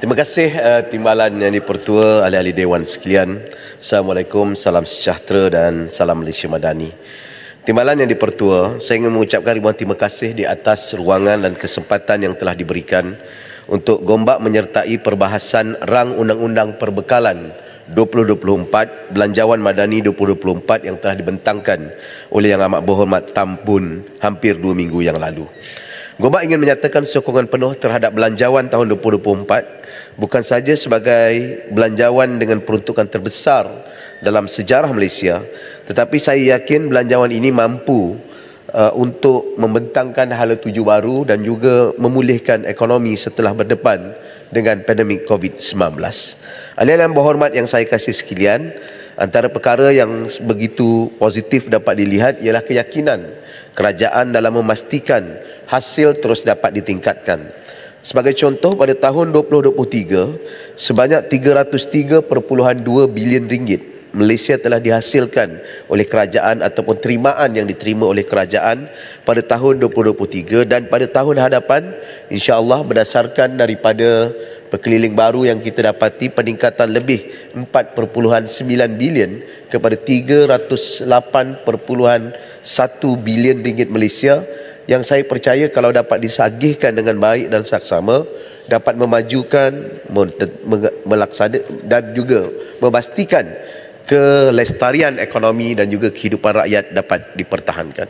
Terima kasih timbalan Yang di-Pertua, ahli-ahli Dewan sekalian. Assalamualaikum, salam sejahtera dan salam Malaysia Madani. Timbalan Yang di-Pertua, saya ingin mengucapkan ribuan terima kasih di atas ruangan dan kesempatan yang telah diberikan untuk Gombak menyertai perbahasan rang Undang-Undang Perbekalan 2024, Belanjawan Madani 2024 yang telah dibentangkan oleh Yang Amat Berhormat Tan Poon hampir 2 minggu yang lalu. Gombak ingin menyatakan sokongan penuh terhadap belanjawan tahun 2024 bukan sahaja sebagai belanjawan dengan peruntukan terbesar dalam sejarah Malaysia, tetapi saya yakin belanjawan ini mampu untuk membentangkan hala tuju baru dan juga memulihkan ekonomi setelah berdepan dengan pandemik COVID-19. Ahli-ahli yang berhormat yang saya kasih sekalian, antara perkara yang begitu positif dapat dilihat ialah keyakinan kerajaan dalam memastikan hasil terus dapat ditingkatkan. Sebagai contoh, pada tahun 2023, sebanyak 303.2 bilion ringgit Malaysia telah dihasilkan oleh kerajaan ataupun terimaan yang diterima oleh kerajaan pada tahun 2023, dan pada tahun hadapan insya-Allah berdasarkan daripada perkeliling baru yang kita dapati peningkatan lebih 4.9 bilion kepada 308.1 bilion ringgit Malaysia, yang saya percaya kalau dapat disagihkan dengan baik dan saksama dapat memajukan, melaksanakan dan juga memastikan kelestarian ekonomi dan juga kehidupan rakyat dapat dipertahankan.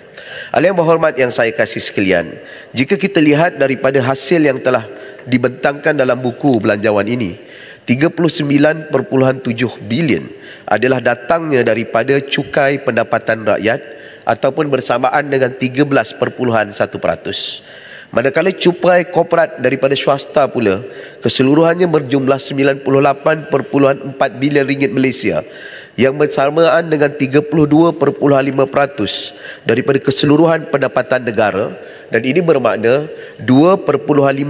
Ahli yang berhormat yang saya kasih sekalian, jika kita lihat daripada hasil yang telah dibentangkan dalam buku belanjawan ini, 39.7 bilion adalah datangnya daripada cukai pendapatan rakyat ataupun bersamaan dengan 13.1%. Manakala cukai korporat daripada swasta pula keseluruhannya berjumlah 98.4 bilion ringgit Malaysia, yang bersamaan dengan 32.5% daripada keseluruhan pendapatan negara, dan ini bermakna 2.5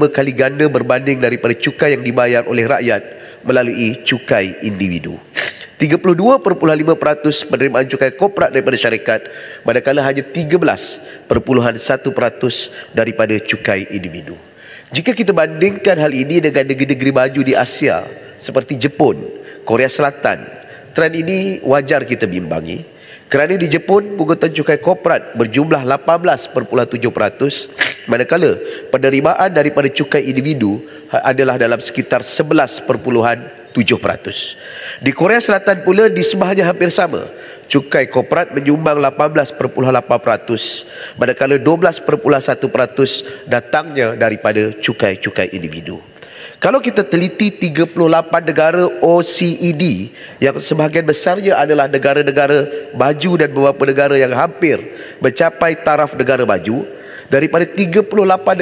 kali ganda berbanding daripada cukai yang dibayar oleh rakyat melalui cukai individu. 32.5% penerimaan cukai korporat daripada syarikat, manakala hanya 13.1% daripada cukai individu. Jika kita bandingkan hal ini dengan negeri-negeri maju di Asia seperti Jepun, Korea Selatan, trend ini wajar kita bimbangi, kerana di Jepun pungutan cukai korporat berjumlah 18.7%, manakala penerimaan daripada cukai individu adalah dalam sekitar 11.7%. Di Korea Selatan pula disebabnya hampir sama. Cukai korporat menyumbang 18.8%, manakala 12.1% datangnya daripada cukai-cukai individu. Kalau kita teliti 38 negara OECD yang sebahagian besarnya adalah negara-negara maju dan beberapa negara yang hampir mencapai taraf negara maju, daripada 38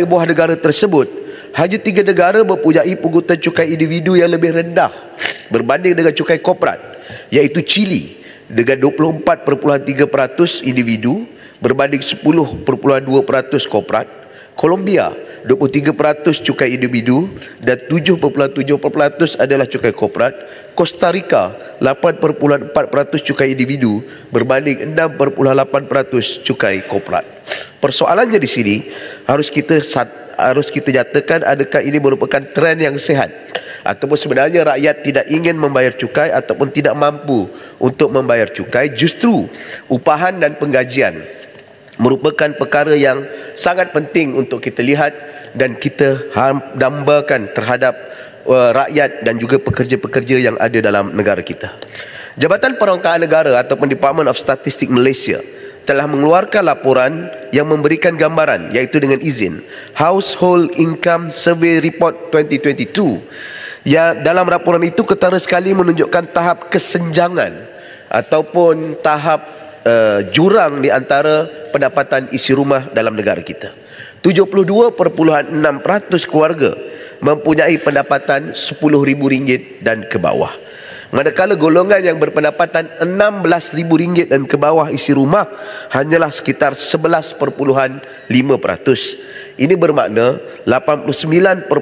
buah negara tersebut, hanya 3 negara mempunyai pungutan cukai individu yang lebih rendah berbanding dengan cukai korporat, iaitu Chile dengan 24.3% individu berbanding 10.2% korporat, Colombia 23% cukai individu dan 7.7% adalah cukai korporat, Costa Rica 8.4% cukai individu berbanding 6.8% cukai korporat. Persoalannya di sini harus kita nyatakan, adakah ini merupakan trend yang sihat ataupun sebenarnya rakyat tidak ingin membayar cukai ataupun tidak mampu untuk membayar cukai. Justru upahan dan penggajian merupakan perkara yang sangat penting untuk kita lihat dan kita dambakan terhadap rakyat dan juga pekerja-pekerja yang ada dalam negara kita. Jabatan Perangkaan Negara ataupun Department of Statistics Malaysia telah mengeluarkan laporan yang memberikan gambaran, iaitu dengan izin Household Income Survey Report 2022, yang dalam laporan itu ketara sekali menunjukkan tahap kesenjangan ataupun tahap jurang di antara pendapatan isi rumah dalam negara kita. 72.6% keluarga mempunyai pendapatan RM10,000 dan ke bawah, manakala golongan yang berpendapatan RM16,000 dan ke bawah isi rumah hanyalah sekitar 11.5%. Ini bermakna 89.5%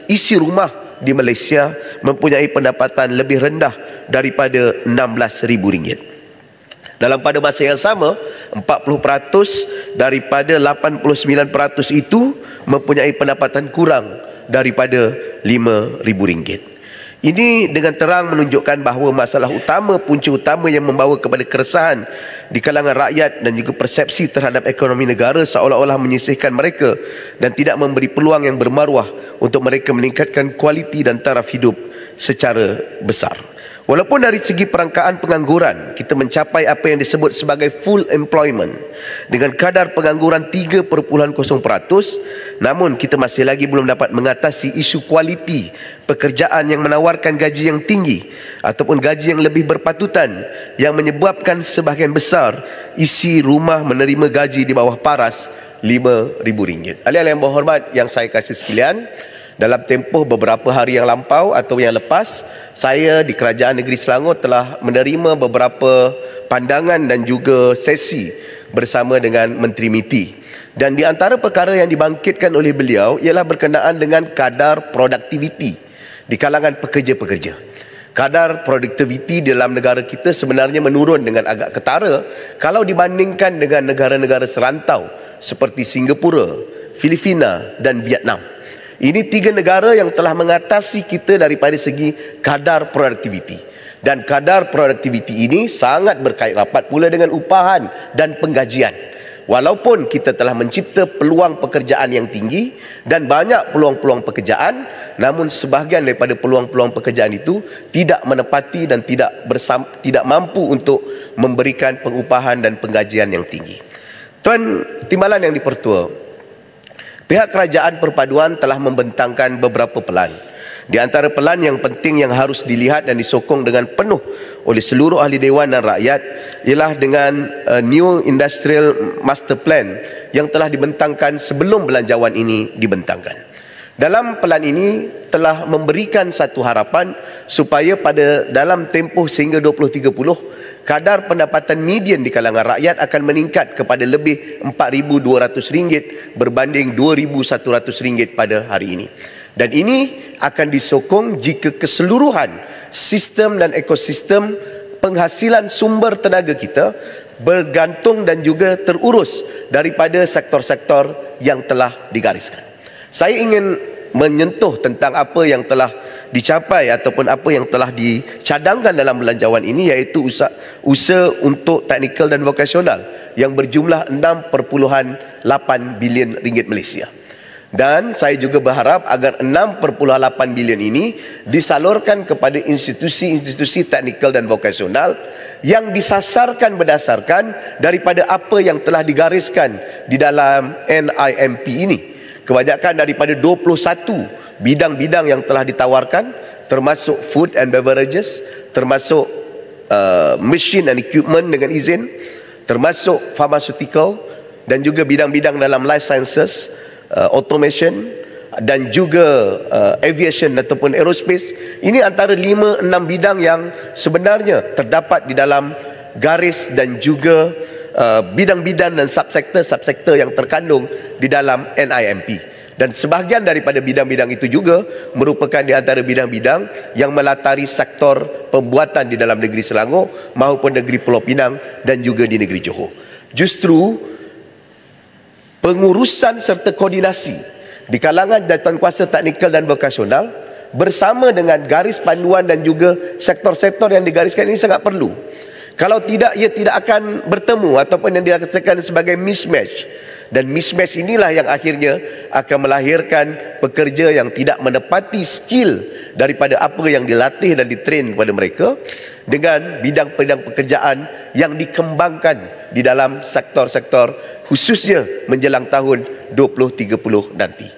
isi rumah di Malaysia mempunyai pendapatan lebih rendah daripada RM16,000. Dalam pada masa yang sama, 40% daripada 89% itu mempunyai pendapatan kurang daripada RM5,000. Ini dengan terang menunjukkan bahawa masalah utama, punca utama yang membawa kepada keresahan di kalangan rakyat dan juga persepsi terhadap ekonomi negara seolah-olah menyisihkan mereka dan tidak memberi peluang yang bermaruah untuk mereka meningkatkan kualiti dan taraf hidup secara besar. Walaupun dari segi perangkaan pengangguran kita mencapai apa yang disebut sebagai full employment dengan kadar pengangguran 3.0%, namun kita masih lagi belum dapat mengatasi isu kualiti pekerjaan yang menawarkan gaji yang tinggi ataupun gaji yang lebih berpatutan, yang menyebabkan sebahagian besar isi rumah menerima gaji di bawah paras RM5,000. Ahli-ahli yang berhormat yang saya kasih sekalian, dalam tempoh beberapa hari yang lampau atau yang lepas, saya di Kerajaan Negeri Selangor telah menerima beberapa pandangan dan juga sesi bersama dengan Menteri MITI. Dan di antara perkara yang dibangkitkan oleh beliau ialah berkenaan dengan kadar produktiviti di kalangan pekerja-pekerja. Kadar produktiviti dalam negara kita sebenarnya menurun dengan agak ketara kalau dibandingkan dengan negara-negara serantau seperti Singapura, Filipina dan Vietnam. Ini 3 negara yang telah mengatasi kita daripada segi kadar produktiviti. Dan kadar produktiviti ini sangat berkait rapat pula dengan upahan dan penggajian. Walaupun kita telah mencipta peluang pekerjaan yang tinggi dan banyak peluang-peluang pekerjaan, namun sebahagian daripada peluang-peluang pekerjaan itu tidak menepati dan tidak mampu untuk memberikan pengupahan dan penggajian yang tinggi. Tuan Timbalan yang dipertua, pihak Kerajaan Perpaduan telah membentangkan beberapa pelan. Di antara pelan yang penting yang harus dilihat dan disokong dengan penuh oleh seluruh ahli dewan dan rakyat ialah dengan New Industrial Master Plan yang telah dibentangkan sebelum belanjawan ini dibentangkan. Dalam pelan ini telah memberikan satu harapan supaya pada dalam tempoh sehingga 2030 kadar pendapatan median di kalangan rakyat akan meningkat kepada lebih RM4,200 berbanding RM2,100 pada hari ini. Dan ini akan disokong jika keseluruhan sistem dan ekosistem penghasilan sumber tenaga kita bergantung dan juga terurus daripada sektor-sektor yang telah digariskan. Saya ingin menyentuh tentang apa yang telah dicapai ataupun apa yang telah dicadangkan dalam belanjawan ini, iaitu usaha untuk teknikal dan vokasional yang berjumlah RM6.8 bilion Malaysia. Dan saya juga berharap agar RM6.8 bilion ini disalurkan kepada institusi-institusi teknikal dan vokasional yang disasarkan berdasarkan daripada apa yang telah digariskan di dalam NIMP ini. Kebanyakan daripada 21 bidang-bidang yang telah ditawarkan, termasuk food and beverages, termasuk machine and equipment dengan izin, termasuk pharmaceutical dan juga bidang-bidang dalam life sciences, automation dan juga aviation ataupun aerospace. Ini antara 5-6 bidang yang sebenarnya terdapat di dalam garis dan juga bidang-bidang dan subsektor yang terkandung di dalam NIMP. Dan sebahagian daripada bidang-bidang itu juga merupakan di antara bidang-bidang yang melatari sektor pembuatan di dalam negeri Selangor maupun negeri Pulau Pinang dan juga di negeri Johor. Justru pengurusan serta koordinasi di kalangan jawatankuasa teknikal dan vokasional bersama dengan garis panduan dan juga sektor-sektor yang digariskan ini sangat perlu. Kalau tidak, ia tidak akan bertemu ataupun yang dikatakan sebagai mismatch. Dan mismatch inilah yang akhirnya akan melahirkan pekerja yang tidak menepati skill daripada apa yang dilatih dan ditrain kepada mereka dengan bidang-bidang pekerjaan yang dikembangkan di dalam sektor-sektor khususnya menjelang tahun 2030 nanti.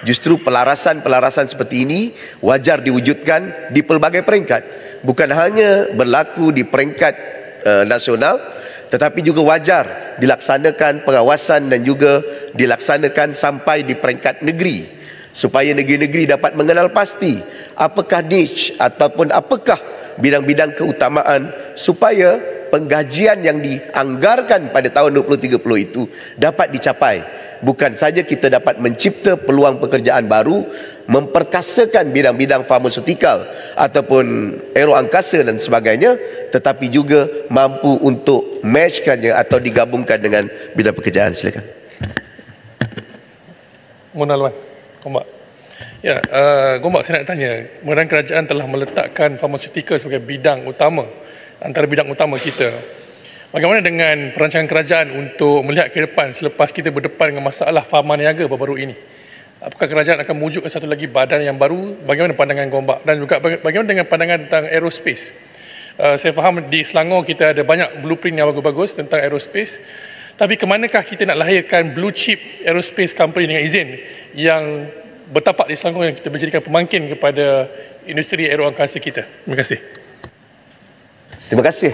Justru pelarasan-pelarasan seperti ini wajar diwujudkan di pelbagai peringkat. Bukan hanya berlaku di peringkat nasional, tetapi juga wajar dilaksanakan pengawasan dan juga dilaksanakan sampai di peringkat negeri, supaya negeri-negeri dapat mengenal pasti apakah niche ataupun apakah bidang-bidang keutamaan, supaya penggajian yang dianggarkan pada tahun 2030 itu dapat dicapai. Bukan saja kita dapat mencipta peluang pekerjaan baru, memperkasakan bidang-bidang farmaseutical ataupun aeroangkasa dan sebagainya, tetapi juga mampu untuk matchkannya atau digabungkan dengan bidang pekerjaan. Silakan. Munalwan, Ombak. Ya, Gombak, saya nak tanya, Badan Kerajaan telah meletakkan farmaseutical sebagai bidang utama, antara bidang utama kita. Bagaimana dengan perancangan kerajaan untuk melihat ke depan selepas kita berdepan dengan masalah farma niaga baru-baru ini? Apakah kerajaan akan mewujudkan satu lagi badan yang baru? Bagaimana pandangan Gombak? Dan juga bagaimana dengan pandangan tentang aerospace? Saya faham di Selangor kita ada banyak blueprint yang bagus-bagus tentang aerospace. Tapi ke manakah kita nak lahirkan blue chip aerospace company dengan izin yang bertapak di Selangor yang kita menjadikan pemangkin kepada industri aeroangkasa kita? Terima kasih. Terima kasih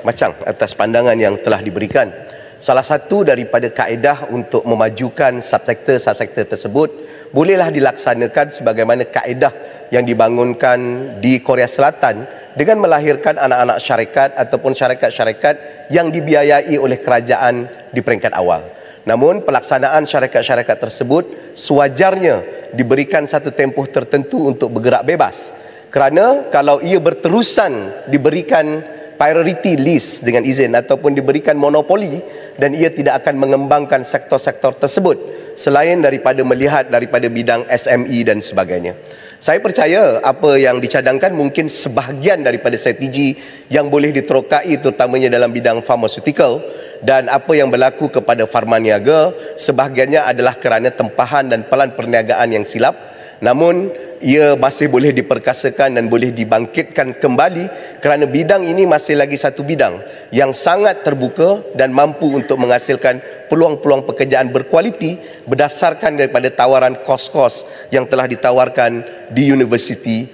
Macang atas pandangan yang telah diberikan. Salah satu daripada kaedah untuk memajukan subsektor tersebut bolehlah dilaksanakan sebagaimana kaedah yang dibangunkan di Korea Selatan dengan melahirkan anak-anak syarikat ataupun syarikat-syarikat yang dibiayai oleh kerajaan di peringkat awal. Namun pelaksanaan syarikat-syarikat tersebut sewajarnya diberikan satu tempoh tertentu untuk bergerak bebas. Kerana kalau ia berterusan diberikan priority list dengan izin ataupun diberikan monopoli dan ia tidak akan mengembangkan sektor-sektor tersebut selain daripada melihat daripada bidang SME dan sebagainya. Saya percaya apa yang dicadangkan mungkin sebahagian daripada strategi yang boleh diterokai terutamanya dalam bidang pharmaceutical, dan apa yang berlaku kepada farma niaga sebahagiannya adalah kerana tempahan dan pelan perniagaan yang silap. Namun ia masih boleh diperkasakan dan boleh dibangkitkan kembali kerana bidang ini masih lagi satu bidang yang sangat terbuka dan mampu untuk menghasilkan peluang-peluang pekerjaan berkualiti berdasarkan daripada tawaran kos-kos yang telah ditawarkan di universiti.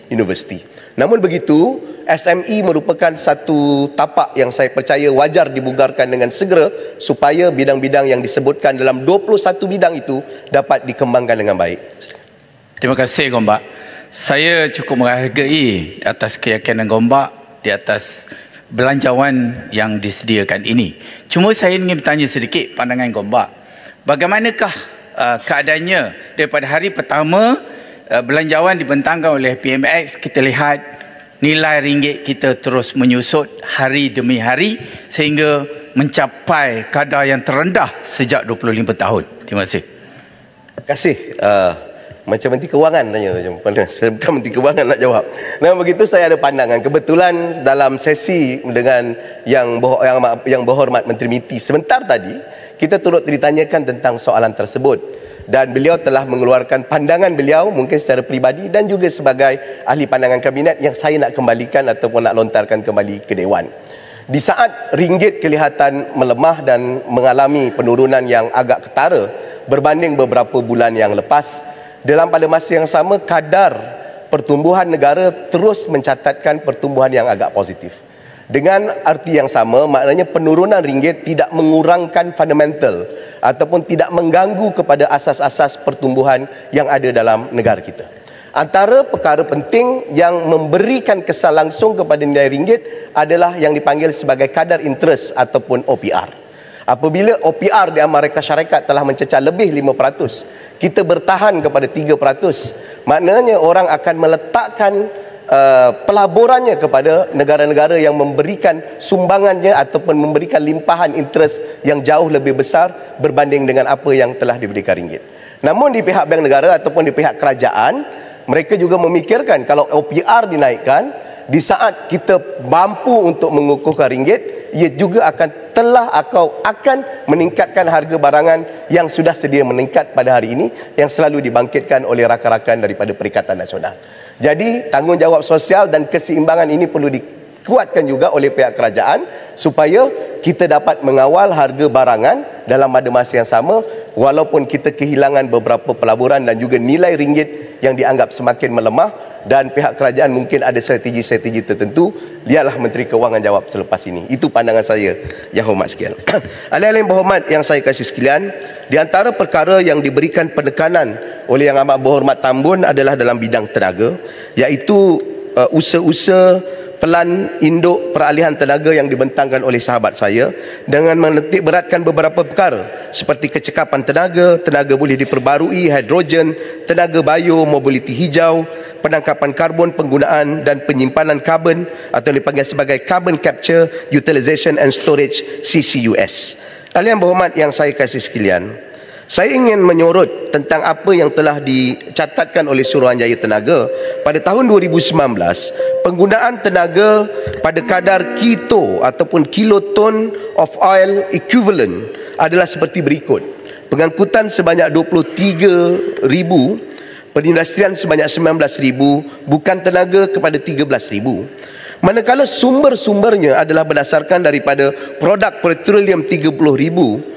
Namun begitu, SME merupakan satu tapak yang saya percaya wajar dibugarkan dengan segera supaya bidang-bidang yang disebutkan dalam 21 bidang itu dapat dikembangkan dengan baik. Terima kasih Gombak. Saya cukup menghargai atas keyakinan Gombak di atas belanjawan yang disediakan ini. Cuma saya ingin bertanya sedikit pandangan Gombak. Bagaimanakah keadaannya daripada hari pertama belanjawan dibentangkan oleh PMX, kita lihat nilai ringgit kita terus menyusut hari demi hari sehingga mencapai kadar yang terendah sejak 25 tahun. Terima kasih. Terima kasih. Macam Menteri Kewangan tanya, saya bukan Menteri Kewangan nak jawab. Nah, begitu saya ada pandangan. Kebetulan dalam sesi dengan yang berhormat Menteri MITI sebentar tadi, kita turut ditanyakan tentang soalan tersebut. Dan beliau telah mengeluarkan pandangan beliau mungkin secara peribadi dan juga sebagai ahli pandangan kabinet yang saya nak kembalikan ataupun nak lontarkan kembali ke Dewan. Di saat ringgit kelihatan melemah dan mengalami penurunan yang agak ketara berbanding beberapa bulan yang lepas, dalam pada masa yang sama kadar pertumbuhan negara terus mencatatkan pertumbuhan yang agak positif. Dengan arti yang sama, maknanya penurunan ringgit tidak mengurangkan fundamental ataupun tidak mengganggu kepada asas-asas pertumbuhan yang ada dalam negara kita. Antara perkara penting yang memberikan kesan langsung kepada nilai ringgit adalah yang dipanggil sebagai kadar interest ataupun OPR. Apabila OPR di Amerika Syarikat telah mencecah lebih 5%, kita bertahan kepada 3%, maknanya orang akan meletakkan pelaburannya kepada negara-negara yang memberikan sumbangannya ataupun memberikan limpahan interest yang jauh lebih besar berbanding dengan apa yang telah diberikan ringgit. Namun di pihak bank negara ataupun di pihak kerajaan, mereka juga memikirkan kalau OPR dinaikkan, di saat kita mampu untuk mengukuhkan ringgit, ia juga akan meningkatkan harga barangan yang sudah sedia meningkat pada hari ini, yang selalu dibangkitkan oleh rakan-rakan daripada Perikatan Nasional. Jadi tanggungjawab sosial dan keseimbangan ini perlu dikuatkan juga oleh pihak kerajaan supaya kita dapat mengawal harga barangan dalam pada masa yang sama, walaupun kita kehilangan beberapa pelaburan dan juga nilai ringgit yang dianggap semakin melemah, dan pihak kerajaan mungkin ada strategi-strategi tertentu. Biarlah Menteri Kewangan jawab selepas ini. Itu pandangan saya, yang hormat sekian. Ahli-ahli berhormat yang saya kasih sekalian, di antara perkara yang diberikan penekanan oleh Yang Amat Berhormat Tambun adalah dalam bidang tenaga, iaitu usaha-usaha pelan induk peralihan tenaga yang dibentangkan oleh sahabat saya dengan menitik beratkan beberapa perkara seperti kecekapan tenaga, tenaga boleh diperbarui, hidrogen, tenaga bio, mobiliti hijau, penangkapan karbon, penggunaan dan penyimpanan karbon atau dipanggil sebagai carbon capture, utilization and storage, CCUS. Ahli yang berhormat yang saya kasih sekalian, Saya ingin menyorot tentang apa yang telah dicatatkan oleh Suruhanjaya Tenaga pada tahun 2019. Penggunaan tenaga pada kadar kito ataupun kiloton of oil equivalent adalah seperti berikut. Pengangkutan sebanyak 23,000, perindustrian sebanyak 19,000, bukan tenaga kepada 13,000. Manakala sumber-sumbernya adalah berdasarkan daripada produk petroleum 30,800,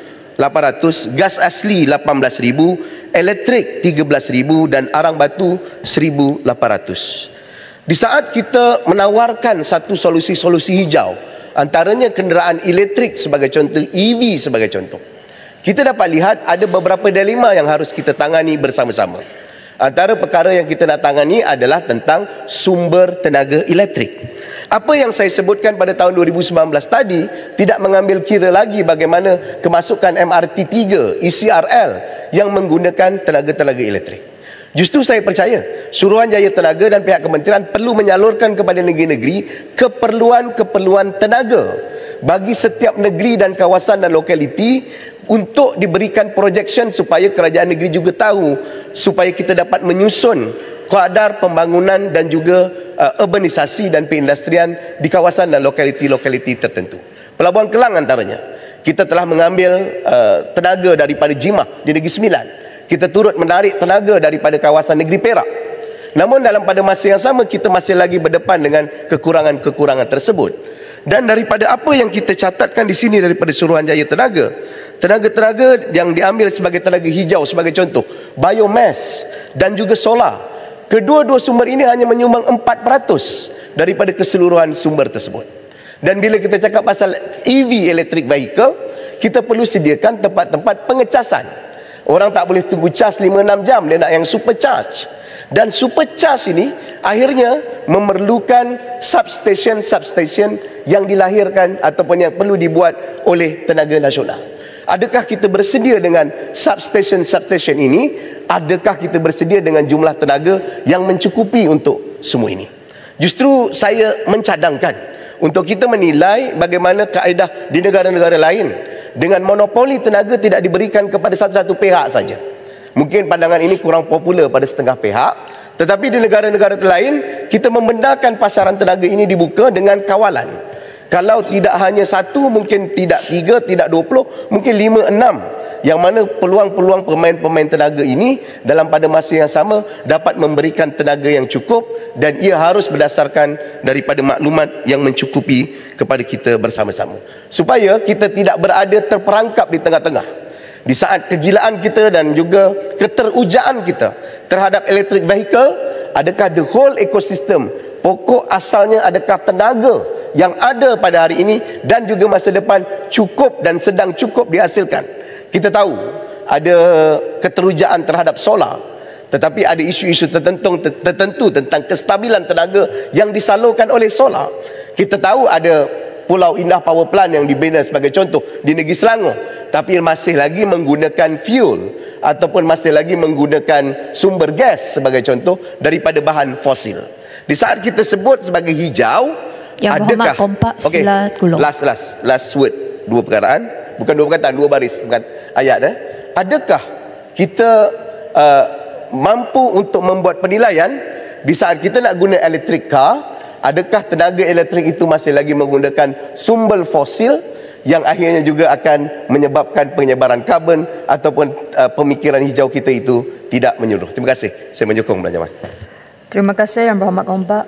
gas asli 18,000, elektrik 13,000 dan arang batu 1,800. Di saat kita menawarkan satu solusi-solusi hijau, antaranya kenderaan elektrik sebagai contoh, EV sebagai contoh, kita dapat lihat ada beberapa dilema yang harus kita tangani bersama-sama. Antara perkara yang kita nak tangani adalah tentang sumber tenaga elektrik. Apa yang saya sebutkan pada tahun 2019 tadi tidak mengambil kira lagi bagaimana kemasukan MRT3, ECRL yang menggunakan tenaga-tenaga elektrik. Justru saya percaya Suruhanjaya Tenaga dan pihak kementerian perlu menyalurkan kepada negeri-negeri keperluan-keperluan tenaga bagi setiap negeri dan kawasan dan lokaliti untuk diberikan projection supaya kerajaan negeri juga tahu, supaya kita dapat menyusun kadar pembangunan dan juga urbanisasi dan perindustrian di kawasan dan lokaliti-lokaliti tertentu. Pelabuhan Kelang antaranya, kita telah mengambil tenaga daripada Jimah di Negeri Sembilan. Kita turut menarik tenaga daripada kawasan negeri Perak. Namun dalam pada masa yang sama kita masih lagi berdepan dengan kekurangan-kekurangan tersebut. Dan daripada apa yang kita catatkan di sini daripada Suruhanjaya Tenaga, tenaga-tenaga yang diambil sebagai tenaga hijau sebagai contoh, biomass dan juga solar, kedua-dua sumber ini hanya menyumbang 4% daripada keseluruhan sumber tersebut. Dan bila kita cakap pasal EV, electric vehicle, kita perlu sediakan tempat-tempat pengecasan. Orang tak boleh tunggu cas 5-6 jam, dia nak yang super charge. Dan super charge ini akhirnya memerlukan substation yang dilahirkan ataupun yang perlu dibuat oleh tenaga nasional. Adakah kita bersedia dengan substation ini? Adakah kita bersedia dengan jumlah tenaga yang mencukupi untuk semua ini? Justru saya mencadangkan untuk kita menilai bagaimana kaedah di negara-negara lain dengan monopoli tenaga tidak diberikan kepada satu-satu pihak saja. Mungkin pandangan ini kurang popular pada setengah pihak, tetapi di negara-negara lain kita membenarkan pasaran tenaga ini dibuka dengan kawalan. Kalau tidak hanya satu, mungkin tidak 3, tidak 20, mungkin 5, 6, yang mana peluang-peluang pemain-pemain tenaga ini dalam pada masa yang sama dapat memberikan tenaga yang cukup, dan ia harus berdasarkan daripada maklumat yang mencukupi kepada kita bersama-sama, supaya kita tidak berada terperangkap di tengah-tengah. Di saat kegilaan kita dan juga keterujaan kita terhadap electric vehicle, adakah the whole ecosystem pokok asalnya, adakah tenaga yang ada pada hari ini dan juga masa depan cukup dan sedang cukup dihasilkan? Kita tahu ada keterujaan terhadap solar, tetapi ada isu-isu tertentu tentang kestabilan tenaga yang disalurkan oleh solar. Kita tahu ada Pulau Indah Power Plant yang dibina sebagai contoh di Negeri Selangor, tapi masih lagi menggunakan fuel ataupun masih lagi menggunakan sumber gas sebagai contoh daripada bahan fosil. Di saat kita sebut sebagai hijau, Yang adakah kompak sila tolong. last word, dua perkataan, bukan dua perkataan, dua baris, bukan ayat. Adakah kita mampu untuk membuat penilaian di saat kita nak guna electric car, adakah tenaga elektrik itu masih lagi menggunakan sumber fosil yang akhirnya juga akan menyebabkan penyebaran karbon ataupun pemikiran hijau kita itu tidak menyeluruh. Terima kasih. Saya menyokong belanjawan. Terima kasih Yang Berhormat Kompak.